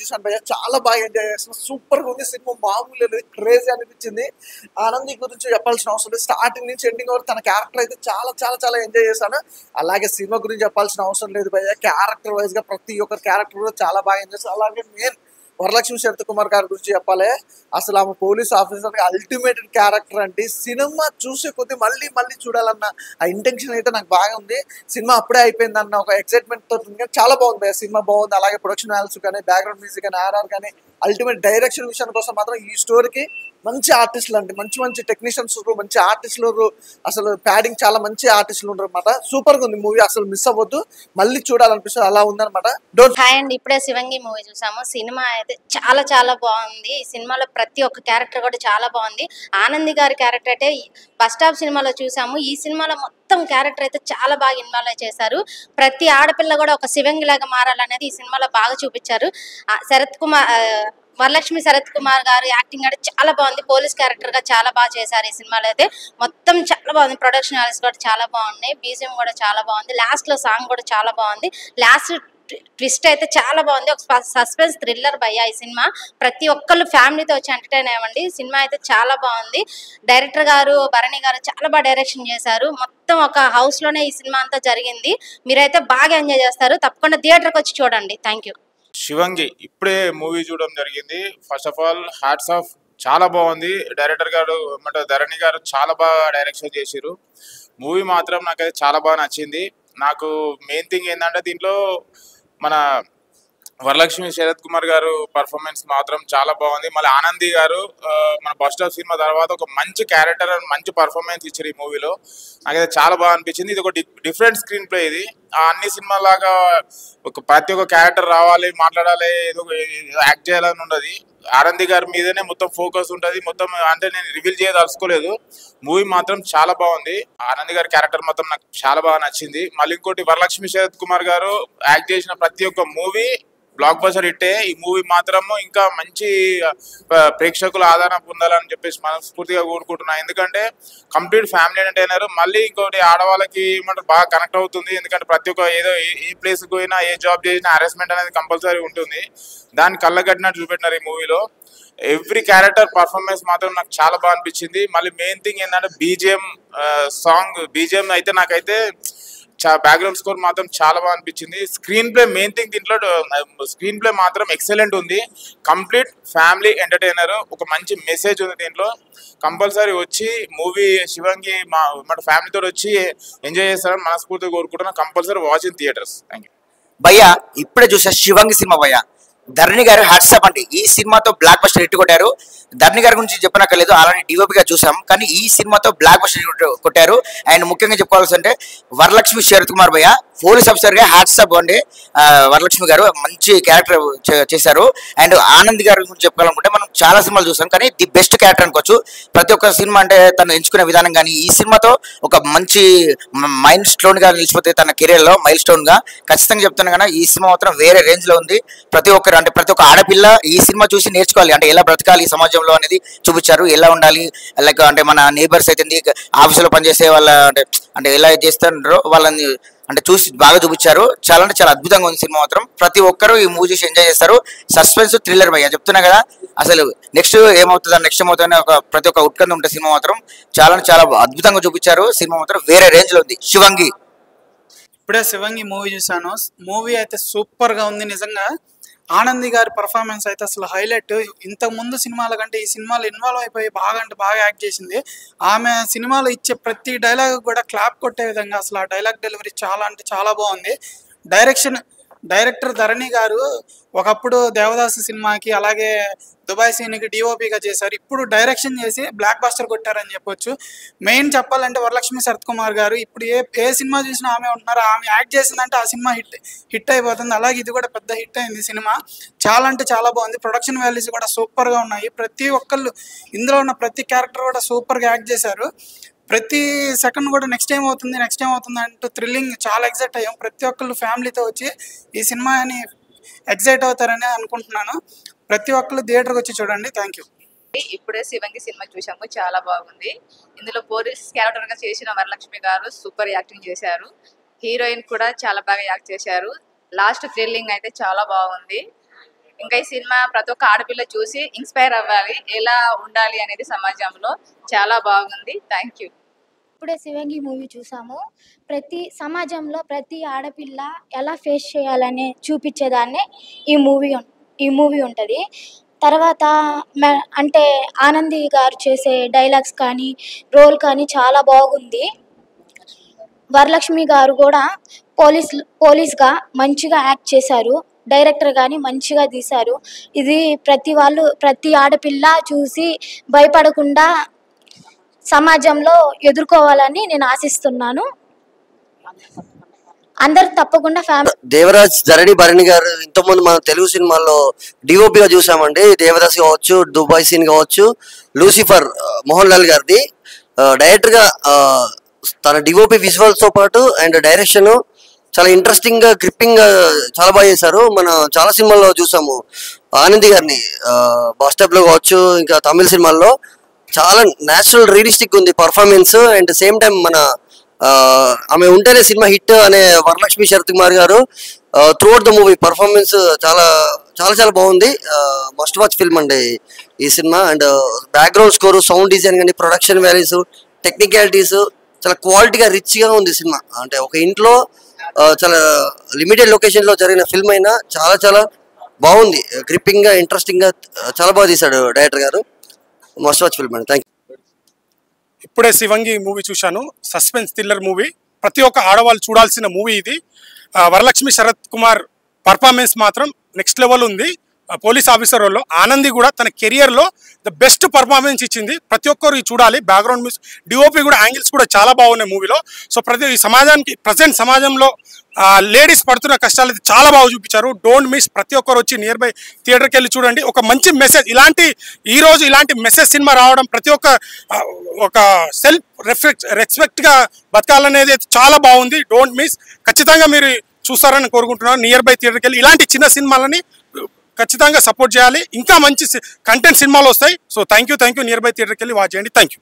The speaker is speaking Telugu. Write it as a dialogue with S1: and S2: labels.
S1: చూసాను భయ్య, చాలా బాగా ఎంజాయ్ చేస్తాను. సూపర్గా ఉంది సినిమా, మామూలు లేదు, క్రేజీ అనిపించింది. ఆనంది గురించి చెప్పాల్సిన అవసరం లేదు, స్టార్టింగ్ నుంచి ఎండింగ్ వరకు తన క్యారెక్టర్ అయితే చాలా చాలా చాలా ఎంజాయ్ చేశాను. అలాగే సినిమా గురించి చెప్పాల్సిన అవసరం లేదు భయ్య, క్యారెక్టర్ వైజ్ గా ప్రతి ఒక్కరి క్యారెక్టర్ కూడా చాలా బాగా ఎంజాయ్ చేస్తాను. అలాగే మెయిన్ వరలక్ష్మి శరత్ కుమార్ గారి గురించి చెప్పాలి. అసలు ఆమె పోలీస్ ఆఫీసర్ అల్టిమేట్ క్యారెక్టర్ అంటే సినిమా చూసే కొద్ది మళ్ళీ మళ్ళీ చూడాలన్న ఆ ఇంటెన్షన్ అయితే నాకు బాగా ఉంది. సినిమా అప్పుడే అయిపోయిందన్న ఒక ఎక్సైట్మెంట్ తో చాలా బాగుంది సినిమా, బాగుంది. అలాగే ప్రొడక్షన్ వాల్యూస్ కానీ, బ్యాక్గ్రౌండ్ మ్యూజిక్ కానీ, ఆర్ఆర్ కానీ, అల్టిమేట్ డైరెక్షన్ విషయం కోసం మాత్రం ఈ స్టోరీకి మంచి ఆర్టిస్టులు అండి, మంచి మంచి టెక్నీషియన్స్, మంచి ఆర్టిస్టులు, అసలు ప్యాడింగ్ చాలా మంచి ఆర్టిస్టులు ఉన్నారు అనమాట. సూపర్ గా ఉంది మూవీ, అసలు మిస్ అవ్వద్దు, మళ్ళీ చూడాలనిపిస్తుంది, అలా ఉందన్నమాట.
S2: హాయ్ అండి, ఇప్పుడే శివంగి మూవీ చూసాము. సినిమా అయితే చాలా చాలా బాగుంది. ఈ సినిమాలో ప్రతి ఒక్క క్యారెక్టర్ కూడా చాలా బాగుంది. ఆనంది గారి క్యారెక్టర్ అయితే ఫస్ట్ హాఫ్ సినిమాలో చూసాము, ఈ సినిమాలో మొత్తం క్యారెక్టర్ అయితే చాలా బాగా ఇన్వాల్వ్ చేశారు. ప్రతి ఆడపిల్ల కూడా ఒక శివంగి లాగా మారాలనేది ఈ సినిమాలో బాగా చూపించారు. వరలక్ష్మి శరత్ కుమార్ గారు యాక్టింగ్ అంటే చాలా బాగుంది. పోలీస్ క్యారెక్టర్ గా చాలా బాగా చేశారు ఈ సినిమాలో అయితే. మొత్తం చాలా బాగుంది. ప్రొడక్షన్ వాల్యూస్ కూడా చాలా బాగున్నాయి. బీజిఎం కూడా చాలా బాగుంది. లాస్ట్ లో సాంగ్ కూడా చాలా బాగుంది. లాస్ట్ ట్విస్ట్ అయితే చాలా బాగుంది. ఒక సస్పెన్స్ థ్రిల్లర్ భయ్య ఈ సినిమా. ప్రతి ఒక్కళ్ళు ఫ్యామిలీతో వచ్చి ఎంటర్టైన్ అవ్వండి. సినిమా అయితే చాలా బాగుంది. డైరెక్టర్ గారు భరణి గారు చాలా బాగా డైరెక్షన్ చేశారు. మొత్తం ఒక హౌస్ లోనే ఈ సినిమా అంతా జరిగింది. మీరైతే బాగా ఎంజాయ్ చేస్తారు. తప్పకుండా థియేటర్కి వచ్చి చూడండి. Thank you.
S3: శివంగి ఇప్పుడే మూవీ చూడడం జరిగింది. First of all hats off, చాలా బాగుంది. డైరెక్టర్ గారు ధరణి గారు చాలా బాగా డైరెక్షన్ చేశారు. మూవీ మాత్రం నాకైతే చాలా బాగా నచ్చింది. నాకు మెయిన్ థింగ్ ఏంటంటే దీంట్లో మన వరలక్ష్మి శరత్ కుమార్ గారు పర్ఫార్మెన్స్ మాత్రం చాలా బాగుంది. మళ్ళీ ఆనంది గారు మన ఫస్ట్ హాఫ్ సినిమా తర్వాత ఒక మంచి క్యారెక్టర్ అండ్ మంచి పర్ఫార్మెన్స్ ఇచ్చారు ఈ మూవీలో. నాకైతే చాలా బాగా అనిపించింది. ఇది ఒక డిఫరెంట్ స్క్రీన్ ప్లే. ఇది అన్ని సినిమాలాగా ప్రతి ఒక్క క్యారెక్టర్ రావాలి, మాట్లాడాలి, ఏదో యాక్ట్ చేయాలని ఉండదు. ఆనంది గారి మీదనే మొత్తం ఫోకస్ ఉంటుంది. మొత్తం అంటే నేను రివీల్ చేయదలుచుకోలేదు. మూవీ మాత్రం చాలా బాగుంది. ఆనంది గారి క్యారెక్టర్ మాత్రం నాకు చాలా బాగా నచ్చింది. మళ్ళీ ఇంకోటి వరలక్ష్మి శరత్ కుమార్ గారు యాక్ట్ చేసిన ప్రతి ఒక్క మూవీ బ్లాక్ బస్టర్ హిట్టే. ఈ మూవీ మాత్రము ఇంకా మంచి ప్రేక్షకుల ఆదరణ పొందాలని చెప్పేసి మనస్ఫూర్తిగా కోరుకుంటున్నాను. ఎందుకంటే కంప్లీట్ ఫ్యామిలీ ఎంటర్టైనర్. మళ్ళీ ఇంకోటి ఆడవాళ్ళకి ఏమంటారు బాగా కనెక్ట్ అవుతుంది. ఎందుకంటే ప్రతి ఒక్క ఏదో ఏ ప్లేస్కి పోయినా, ఏ జాబ్ చేసినా హరాస్మెంట్ అనేది కంపల్సరీ ఉంటుంది. దాన్ని కళ్ళగట్టినట్టు చూపెట్టినారు ఈ మూవీలో. ఎవ్రీ క్యారెక్టర్ పర్ఫార్మెన్స్ మాత్రం నాకు చాలా బాగా అనిపించింది. మళ్ళీ మెయిన్ థింగ్ ఏంటంటే బీజిఎం సాంగ్, బీజిఎం అయితే నాకైతే బ్యాక్గ్రౌండ్ స్కోర్ మాత్రం చాలా బాగా అనిపించింది. స్క్రీన్ ప్లే మెయిన్ థింగ్, దీంట్లో స్క్రీన్ ప్లే మాత్రం ఎక్సలెంట్ ఉంది. Complete family entertainer. ఒక మంచి మెసేజ్ ఉంది దీంట్లో. కంపల్సరీ వచ్చి మూవీ శివంగి మన ఫ్యామిలీతో వచ్చి ఎంజాయ్ చేస్తారని మనస్ఫూర్తిగా కోరుకుంటున్నాను. Compulsory watch in theatres. Thank you
S4: భయ్యా. ఇప్పుడే చూసా శివంగి సినిమా భయ్యా. ధరణి గారు హ్యాట్సాప్. అంటే ఈ సినిమాతో బ్లాక్ బస్టర్ హిట్ కొట్టారు. ధరణి గారి గురించి చెప్పనక్కర్లేదు, ఆల్రెడీ డిఓపిగా చూసాం. కానీ ఈ సినిమాతో బ్లాక్ బస్టర్ కొట్టారు. అండ్ ముఖ్యంగా చెప్పుకోవాల్సి అంటే వరలక్ష్మి శరత్ కుమార్ భయ్య పోలీస్ ఆఫీసర్ గా హ్యాట్సాప్ అండి. వరలక్ష్మి గారు మంచి క్యారెక్టర్ చేశారు. అండ్ ఆనంద్ గారి గురించి చెప్పుకోవాలనుకుంటే మనం చాలా సినిమాలు చూసాం, కానీ ది బెస్ట్ క్యారెక్టర్ అనుకోవచ్చు. ప్రతి ఒక్క సినిమా అంటే తను ఎంచుకునే విధానం కానీ ఈ సినిమాతో ఒక మంచి మైల్ స్టోన్ గా నిలిచిపోతే తన కెరీర్ లో మైల్ స్టోన్ గా ఖచ్చితంగా చెప్తాను. కానీ ఈ సినిమా మాత్రం వేరే రేంజ్ లో ఉంది. ప్రతి ఒక్కరు అంటే ప్రతి ఒక్క ఆడపిల్ల ఈ సినిమా చూసి నేర్చుకోవాలి. అంటే ఎలా బ్రతకాలి సమాజంలో అనేది చూపించారు. ఎలా ఉండాలి, లైక్ అంటే మన నేబర్స్ అయితే ఆఫీసులో పనిచేసే వాళ్ళ అంటే ఎలా చేస్తారో వాళ్ళని అంటే చూసి బాగా చూపించారు. చాలా అంటే చాలా అద్భుతంగా ఉంది సినిమా మాత్రం. ప్రతి ఒక్కరు ఈ మూవీ చూసి ఎంజాయ్ చేస్తారు. సస్పెన్స్ థ్రిల్లర్ భయ్య చెప్తున్నా కదా. అసలు నెక్స్ట్ ఏమవుతుందని ఒక ప్రతి ఒక్క ఉత్కంఠ ఉంటే సినిమా మాత్రం చాలా చాలా అద్భుతంగా చూపించారు. సినిమా మాత్రం వేరే రేంజ్ లో ఉంది. శివంగి
S5: ఇప్పుడే శివంగి మూవీ చూసాను. మూవీ అయితే సూపర్ గా ఉంది నిజంగా. ఆనంది గారి పర్ఫార్మెన్స్ అయితే అసలు హైలైట్. ఇంతకు ముందు సినిమాల కంటే ఈ సినిమాలో ఇన్వాల్వ్ అయిపోయి బాగా అంటే బాగా యాక్ట్ చేసింది. ఆమె సినిమాలో ఇచ్చే ప్రతి డైలాగ్ కూడా క్లాప్ కొట్టే విధంగా అసలు ఆ డైలాగ్ డెలివరీ చాలా అంటే చాలా బాగుంది. డైరెక్టర్ ధరణి గారు ఒకప్పుడు దేవదాసు సినిమాకి అలాగే దుబాయ్ సీన్కి డిఓపిగా చేశారు. ఇప్పుడు డైరెక్షన్ చేసి బ్లాక్ బస్టర్ కొట్టారని చెప్పొచ్చు. మెయిన్ చెప్పాలంటే వరలక్ష్మి శరత్ కుమార్ గారు ఇప్పుడు ఏ సినిమా చూసినా ఆమె ఉంటున్నారు. ఆమె యాక్ట్ చేసిందంటే ఆ సినిమా హిట్ అయిపోతుంది. అలాగే ఇది కూడా పెద్ద హిట్ అయింది సినిమా. చాలా అంటే చాలా బాగుంది. ప్రొడక్షన్ వాల్యూస్ కూడా సూపర్గా ఉన్నాయి. ప్రతి ఒక్కళ్ళు ఇందులో ఉన్న ప్రతి క్యారెక్టర్ కూడా సూపర్గా యాక్ట్ చేశారు. ప్రతి సెకండ్ కూడా నెక్స్ట్ టైం అవుతుంది అంటూ థ్రిల్లింగ్ చాలా ఎగ్జైట్ అయ్యాం. ప్రతి ఒక్కళ్ళు ఫ్యామిలీతో వచ్చి ఈ సినిమాని ఎగ్జైట్ అవుతారని అనుకుంటున్నాను. ప్రతి ఒక్కళ్ళు థియేటర్కి వచ్చి చూడండి. Thank you.
S6: ఇప్పుడే శివంగి సినిమా చూసాము, చాలా బాగుంది. ఇందులో పోలీస్ క్యారెక్టర్ గా చేసిన వరలక్ష్మి గారు సూపర్ యాక్టింగ్ చేశారు. హీరోయిన్ కూడా చాలా బాగా యాక్ట్ చేశారు. లాస్ట్ థ్రిల్లింగ్ అయితే చాలా బాగుంది. ఇంకా ఈ సినిమా ప్రతి ఒక్క ఆడపిల్ల చూసి ఇన్స్పైర్ అవ్వాలి, ఎలా ఉండాలి అనేది సమాజంలో. చాలా బాగుంది. Thank you.
S7: ఇప్పుడే శివంగి మూవీ చూసాము. ప్రతి సమాజంలో ప్రతి ఆడపిల్ల ఎలా ఫేస్ చేయాలని చూపించేదాన్నే ఈ మూవీ ఉంటుంది. తర్వాత అంటే ఆనంది గారు చేసే డైలాగ్స్ కానీ రోల్ కానీ చాలా బాగుంది. వరలక్ష్మి గారు కూడా పోలీస్గా మంచిగా యాక్ట్ చేశారు. డైరెక్టర్ కానీ మంచిగా తీశారు. ఇది ప్రతి ఆడపిల్ల చూసి భయపడకుండా సమాజంలో ఎదుర్కోవాలని నేను ఆశిస్తున్నాను. అందరు తప్పకుండా
S8: దేవరాజ్ భరణి గారు ఇంతకుముందు మనం తెలుగు సినిమాల్లో డిఓపిగా చూసామండి. దేవదాస్ కావచ్చు, దుబాయ్ సీన్ కావచ్చు, లూసిఫర్ మోహన్ లాల్ గారిది. డైరెక్టర్ గా తన డిఓపి విజువల్స్ తో పాటు అండ్ డైరెక్షన్ చాలా ఇంట్రెస్టింగ్ గా గ్రిప్పింగ్ గా చాలా బాగా చేశారు. మనం చాలా సినిమాల్లో చూసాము ఆనంది గారిని, బస్ స్టాప్ లో కావచ్చు, ఇంకా తమిళ సినిమాల్లో చాలా న్యాచురల్ రియలిస్టిక్ ఉంది పర్ఫార్మెన్స్. అండ్ సేమ్ టైం మన ఆమె ఉంటేనే సినిమా హిట్ అనే వరలక్ష్మి శరత్ కుమార్ గారు త్రూఅవుట్ ద మూవీ పర్ఫార్మెన్స్ చాలా చాలా చాలా బాగుంది. మస్ట్ వాచ్ ఫిల్మ్ అండి ఈ cinema. And background score, sound design కానీ, ప్రొడక్షన్ వాల్యూస్, టెక్నికాలిటీస్ చాలా క్వాలిటీగా రిచ్గా ఉంది సినిమా. అంటే ఒక ఇంట్లో చాలా లిమిటెడ్ లొకేషన్ లో జరిగిన ఫిల్మ్ అయినా చాలా చాలా బాగుంది. గ్రిప్పింగ్ గా, ఇంట్రెస్టింగ్ గా చాలా బాగా తీశాడు డైరెక్టర్ గారు. మస్ట్ వాచ్ ఫిల్మ్ అండి. Thank you.
S9: ఇప్పుడే శివంగి మూవీ చూశాను. Suspense thriller movie. ప్రతి ఒక్క ఆడవాళ్ళు చూడాల్సిన మూవీ ఇది. వరలక్ష్మి శరత్ కుమార్ పర్ఫార్మెన్స్ మాత్రం నెక్స్ట్ లెవెల్ ఉంది. పోలీస్ ఆఫీసర్ రోల్లో ఆనంది కూడా తన కెరియర్లో ద బెస్ట్ పర్ఫార్మెన్స్ ఇచ్చింది. ప్రతి ఒక్కరు చూడాలి. బ్యాక్గ్రౌండ్ మ్యూజిక్, డిఓపి కూడా, యాంగిల్స్ కూడా చాలా బాగున్నాయి మూవీలో. సో ఈ సమాజానికి ప్రజెంట్ సమాజంలో లేడీస్ పడుతున్న కష్టాలు చాలా బాగా చూపించారు. Don't miss. ప్రతి ఒక్కరు వచ్చి నియర్ బై థియేటర్కి వెళ్ళి చూడండి. ఒక మంచి మెసేజ్, ఈరోజు ఇలాంటి మెసేజ్ సినిమా రావడం, ప్రతి ఒక్క ఒక సెల్ఫ్ రెస్పెక్ట్గా బతకాలనేది చాలా బాగుంది. Don't miss. ఖచ్చితంగా మీరు చూస్తారని కోరుకుంటున్నాను. నియర్ బై థియేటర్కి వెళ్ళి ఇలాంటి చిన్న సినిమాలని ఖచ్చితంగా సపోర్ట్ చేయాలి. ఇంకా మంచి కంటెంట్ సినిమాలు వస్తాయి. So thank you. Near by థియేటర్కి వెళ్ళి వాచ్ చేయండి. Thank you.